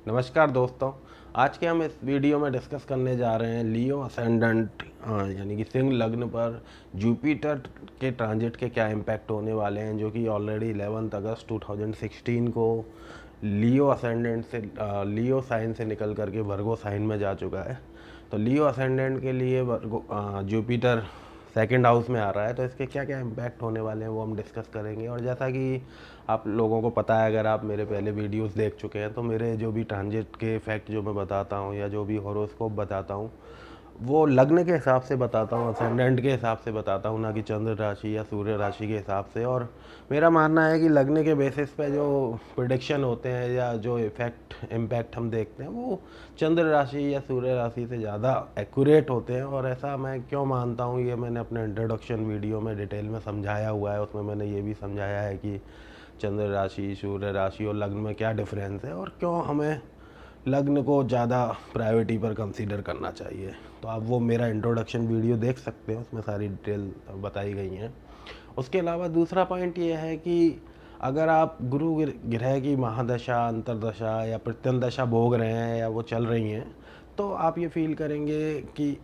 नमस्कार दोस्तों। आज के हम इस वीडियो में डिस्कस करने जा रहे हैं लियो असेंडेंट यानी कि सिंह लग्न पर जुपिटर के ट्रांजिट के क्या इम्पैक्ट होने वाले हैं, जो कि ऑलरेडी 11 अगस्त 2016 को लियो असेंडेंट से लियो साइन से निकल करके वर्गो साइन में जा चुका है। तो लियो असेंडेंट के लिए जुपिटर सेकंड हाउस में आ रहा है, तो इसके क्या क्या इम्पैक्ट होने वाले हैं वो हम डिस्कस करेंगे। और जैसा कि आप लोगों को पता है, अगर आप मेरे पहले वीडियोस देख चुके हैं, तो मेरे जो भी ट्रांजिट के इफेक्ट जो मैं बताता हूँ या जो भी हॉरोस्कोप बताता हूँ वो लग्न के हिसाब से बताता हूँ, असेंडेंट के हिसाब से बताता हूँ, ना कि चंद्र राशि या सूर्य राशि के हिसाब से। और मेरा मानना है कि लग्न के बेसिस पे जो प्रिडिक्शन होते हैं या जो इम्पैक्ट हम देखते हैं वो चंद्र राशि या सूर्य राशि से ज़्यादा एक्यूरेट होते हैं। और ऐसा मैं क्यों मानता हूँ, ये मैंने अपने इंट्रोडक्शन वीडियो में डिटेल में समझाया हुआ है। उसमें मैंने ये भी समझाया है कि चंद्र राशि, सूर्य राशि और लग्न में क्या डिफरेंस है और क्यों हमें लग्न को ज़्यादा प्रायोरिटी पर कंसीडर करना चाहिए। तो आप वो मेरा इंट्रोडक्शन वीडियो देख सकते हैं, उसमें सारी डिटेल बताई गई हैं। उसके अलावा दूसरा पॉइंट ये है कि अगर आप गुरु ग्रह की महादशा, अंतरदशा या प्रत्यंदशा भोग रहे हैं या वो चल रही हैं, तो आप ये फील करेंगे कि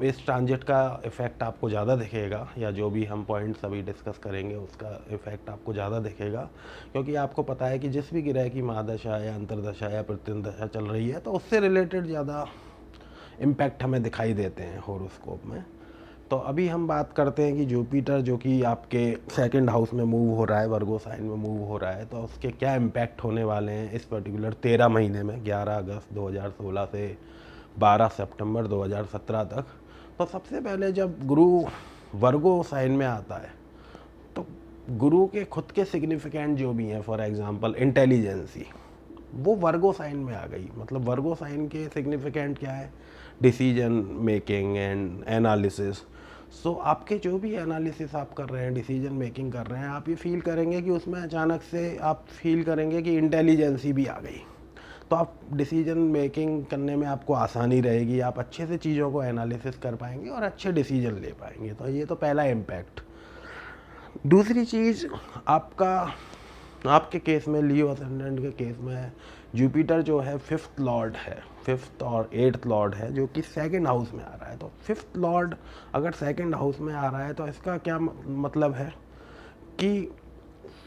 इस ट्रांजिट का इफ़ेक्ट आपको ज़्यादा दिखेगा, या जो भी हम पॉइंट्स अभी डिस्कस करेंगे उसका इफ़ेक्ट आपको ज़्यादा दिखेगा। क्योंकि आपको पता है कि जिस भी ग्रह की महादशा या अंतरदशा या प्रत्यंदशा चल रही है, तो उससे रिलेटेड ज़्यादा इम्पैक्ट हमें दिखाई देते हैं हॉरोस्कोप में। तो अभी हम बात करते हैं कि जुपिटर जो कि आपके सेकंड हाउस में मूव हो रहा है, वर्गो साइन में मूव हो रहा है, तो उसके क्या इम्पैक्ट होने वाले हैं इस पर्टिकुलर 13 महीने में, 11 अगस्त 2016 से 12 सितंबर 2017 तक। तो सबसे पहले जब गुरु वर्गो साइन में आता है, तो गुरु के खुद के सिग्निफिकेंट जो भी हैं, फॉर एग्जांपल इंटेलिजेंसी, वो वर्गो साइन में आ गई। मतलब वर्गो साइन के सिग्निफिकेंट क्या है? Decision making and analysis. So आपके जो भी एनालिसिस आप कर रहे हैं, डिसीजन मेकिंग कर रहे हैं, आप ये फील करेंगे कि उसमें अचानक से आप फील करेंगे कि इंटेलिजेंसी भी आ गई। तो आप डिसीजन मेकिंग करने में आपको आसानी रहेगी, आप अच्छे से चीज़ों को एनालिसिस कर पाएंगे और अच्छे डिसीजन ले पाएंगे। तो ये तो पहला इम्पैक्ट। दूसरी चीज़, आपके केस में, लियो असेंडेंट के केस में, जुपिटर जो है फिफ्थ लॉर्ड है, फिफ्थ और एट्थ लॉर्ड है, जो कि सेकंड हाउस में आ रहा है। तो फिफ्थ लॉर्ड अगर सेकंड हाउस में आ रहा है, तो इसका क्या मतलब है कि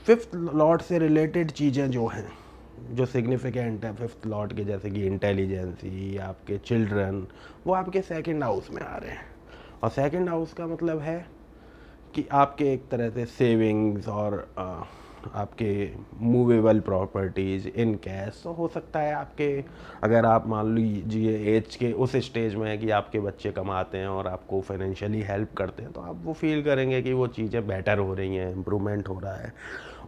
फिफ्थ लॉर्ड से रिलेटेड चीज़ें जो हैं, जो सिग्निफिकेंट है फिफ्थ लॉर्ड के, जैसे कि इंटेलिजेंसी, आपके चिल्ड्रन, वो आपके सेकंड हाउस में आ रहे हैं। और सेकंड हाउस का मतलब है कि आपके एक तरह से सेविंग्स और आपके मूवेबल प्रॉपर्टीज़ इन कैश। तो हो सकता है आपके, अगर आप मान लीजिए एज के उस स्टेज में है कि आपके बच्चे कमाते हैं और आपको फाइनेंशियली हेल्प करते हैं, तो आप वो फील करेंगे कि वो चीज़ें बेटर हो रही हैं, इम्प्रूवमेंट हो रहा है।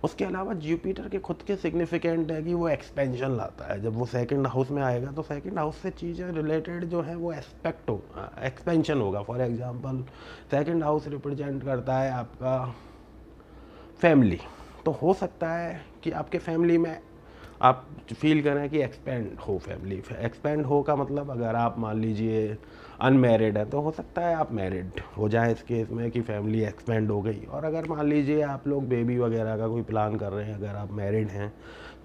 उसके अलावा जुपिटर के खुद के सिग्निफिकेंट है कि वो एक्सपेंशन लाता है। जब वो सेकंड हाउस में आएगा, तो सेकंड हाउस से चीज़ें रिलेटेड जो है वो एक्सपेंशन होगा। For example, second house represent करता है आपका फैमिली। तो हो सकता है कि आपके फैमिली में आप फील करें कि एक्सपेंड हो, फैमिली एक्सपेंड हो का मतलब, अगर आप मान लीजिए अनमैरिड है, तो हो सकता है आप मैरिड हो जाए इस केस में कि फैमिली एक्सपेंड हो गई। और अगर मान लीजिए आप लोग बेबी वगैरह का कोई प्लान कर रहे हैं, अगर आप मैरिड हैं,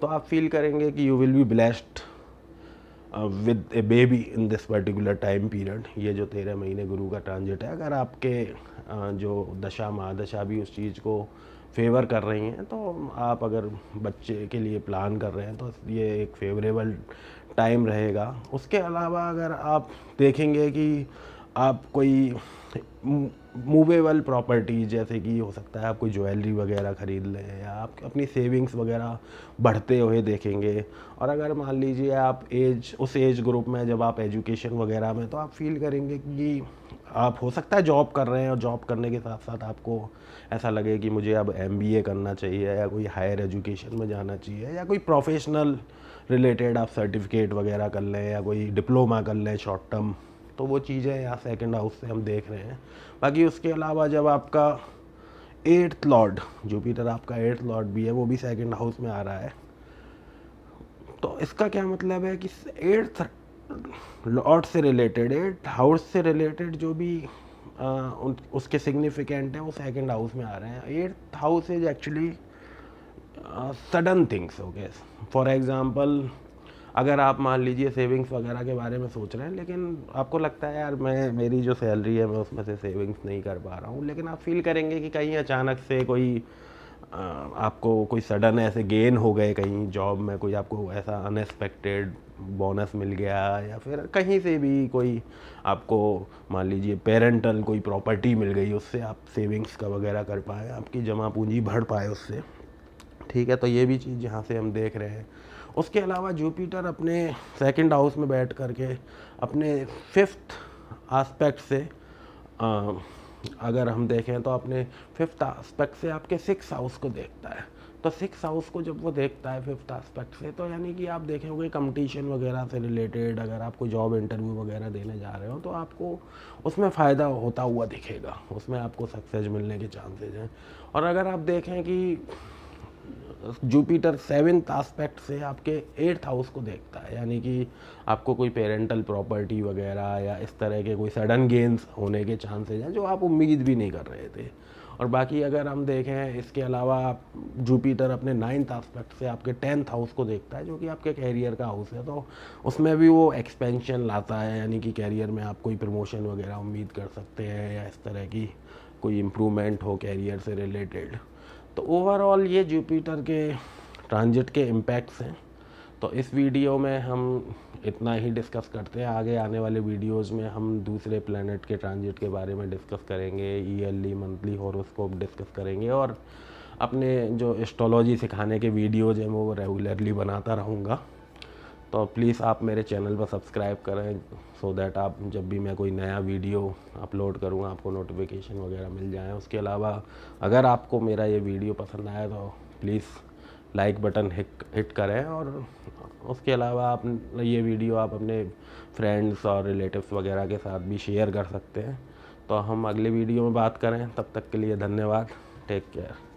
तो आप फील करेंगे कि you will be blessed with A baby in this particular time period. ये जो 13 महीने गुरु का ट्रांजिट है, अगर आपके जो दशा महादशा भी उस चीज़ को फेवर कर रही हैं, तो आप अगर बच्चे के लिए प्लान कर रहे हैं, तो ये एक फेवरेबल टाइम रहेगा। उसके अलावा अगर आप देखेंगे कि आप कोई मूवेबल प्रॉपर्टी, जैसे कि हो सकता है आप कोई ज्वेलरी वगैरह ख़रीद लें, या आप अपनी सेविंग्स वगैरह बढ़ते हुए देखेंगे। और अगर मान लीजिए आप उस एज ग्रुप में, जब आप एजुकेशन वगैरह में, तो आप फील करेंगे कि आप हो सकता है जॉब कर रहे हैं, और जॉब करने के साथ साथ आपको ऐसा लगे कि मुझे अब एमबीए करना चाहिए, या कोई हायर एजुकेशन में जाना चाहिए, या कोई प्रोफेशनल रिलेटेड आप सर्टिफिकेट वगैरह कर लें, या कोई डिप्लोमा कर लें शॉर्ट टर्म। तो वो चीज़ें यहाँ सेकंड हाउस से हम देख रहे हैं। बाकी उसके अलावा जब आपका एट्थ लॉर्ड, जुपिटर आपका एट्थ लॉर्ड भी है, वो भी सेकंड हाउस में आ रहा है। तो इसका क्या मतलब है कि एट्थ लॉर्ड से रिलेटेड, एट्थ हाउस से रिलेटेड जो भी उसके सिग्निफिकेंट हैं, वो सेकंड हाउस में आ रहे हैं। Eighth house is actually sudden things. Okay, for example, अगर आप मान लीजिए सेविंग्स वगैरह के बारे में सोच रहे हैं, लेकिन आपको लगता है यार मेरी जो सैलरी है मैं उसमें से सेविंग्स नहीं कर पा रहा हूँ, लेकिन आप फील करेंगे कि कहीं अचानक से कोई आपको कोई सडन ऐसे गेन हो गए, कहीं जॉब में कोई आपको ऐसा अनएक्सपेक्टेड बोनस मिल गया, या फिर कहीं से भी कोई आपको मान लीजिए पेरेंटल कोई प्रॉपर्टी मिल गई, उससे आप सेविंग्स का वगैरह कर पाए, आपकी जमा पूंजी बढ़ पाए उससे। ठीक है, तो ये भी चीज़ यहाँ से हम देख रहे हैं। उसके अलावा जुपिटर अपने सेकंड हाउस में बैठ करके अपने फिफ्थ एस्पेक्ट से अगर हम देखें तो अपने फिफ्थ एस्पेक्ट से आपके सिक्स हाउस को देखता है। तो सिक्स हाउस को जब वो देखता है फिफ्थ एस्पेक्ट से, तो यानी कि आप देखेंगे कंपटीशन वगैरह से रिलेटेड, अगर आपको जॉब इंटरव्यू वगैरह देने जा रहे हो तो आपको उसमें फ़ायदा होता हुआ दिखेगा, उसमें आपको सक्सेस मिलने के चांसेस हैं। और अगर आप देखें कि जुपिटर सेवन्थ एस्पेक्ट से आपके एट्थ हाउस को देखता है, यानी कि आपको कोई पेरेंटल प्रॉपर्टी वगैरह या इस तरह के कोई सडन गेन्स होने के चांसेस हैं जो आप उम्मीद भी नहीं कर रहे थे। और बाकी अगर हम देखें इसके अलावा जुपिटर अपने नाइन्थ एस्पेक्ट से आपके टेंथ हाउस को देखता है, जो कि आपके कैरियर का हाउस है। तो उसमें भी वो एक्सपेंशन लाता है, यानी कि कैरियर में आप कोई प्रमोशन वगैरह उम्मीद कर सकते हैं, या इस तरह की कोई इम्प्रूवमेंट हो कैरियर से रिलेटेड। तो ओवरऑल ये जुपिटर के ट्रांजिट के इम्पैक्ट्स हैं। तो इस वीडियो में हम इतना ही डिस्कस करते हैं। आगे आने वाले वीडियोस में हम दूसरे प्लैनेट के ट्रांजिट के बारे में डिस्कस करेंगे, ईयरली मंथली हॉरोस्कोप डिस्कस करेंगे, और अपने जो एस्ट्रोलॉजी सिखाने के वीडियोज़ हैं वो रेगुलरली बनाता रहूँगा। तो प्लीज़ आप मेरे चैनल पर सब्सक्राइब करें, सो दैट आप जब भी मैं कोई नया वीडियो अपलोड करूँगा आपको नोटिफिकेशन वगैरह मिल जाए। उसके अलावा अगर आपको मेरा ये वीडियो पसंद आया तो प्लीज़ लाइक बटन हिट करें, और उसके अलावा आप ये वीडियो आप अपने फ्रेंड्स और रिलेटिव्स वगैरह के साथ भी शेयर कर सकते हैं। तो हम अगले वीडियो में बात करें, तब तक के लिए धन्यवाद। Take care.